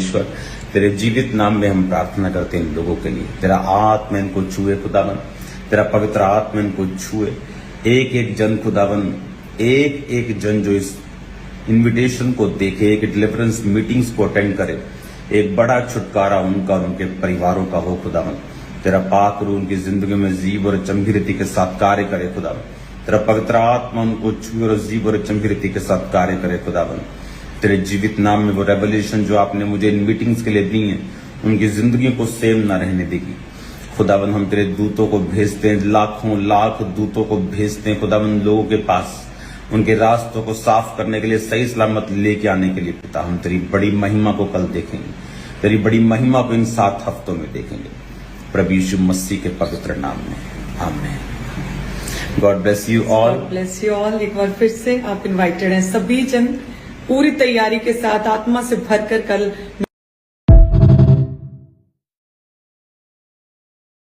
परमेश्वर, तेरे जीवित नाम में हम प्रार्थना करते हैं इन लोगों के लिए। तेरा आत्मा इनको छुए खुदावन, तेरा पवित्र आत्मा इनको छुए। एक एक जन खुदावन, एक एक जन जो इस इनविटेशन को देखे, एक डिलीवरेंस मीटिंग्स को अटेंड करे, एक बड़ा छुटकारा उनका और उनके परिवारों का हो खुदावन। तेरा पाक रूह उनकी जिंदगी में जीव और चमकी रीति के साथ कार्य करे खुदावन। तेरा पवित्र आत्मा उनको छुए और जीव और चमकी रीति के साथ कार्य करे खुदावन। तेरे जीवित नाम में वो रेवल्यूशन जो आपने मुझे इन मीटिंग्स के लिए दी है, उनकी जिंदगी को सेम ना रहने देगी खुदावन। हम तेरे दूतों को भेजते हैं, लाखों लाख दूतों को भेजते हैं खुदावन लोगों के पास, उनके रास्तों को साफ करने के लिए, सही सलामत लेके आने के लिए। पिता, हम तेरी बड़ी महिमा को कल देखेंगे, तेरी बड़ी महिमा को इन 7 हफ्तों में देखेंगे, प्रभु यीशु मसीह के पवित्र नाम में, आमीन। God bless you all. God bless you all. एक बार फिर से आप इनवाइटेड हैं, सभी जन पूरी तैयारी के साथ आत्मा से भरकर कल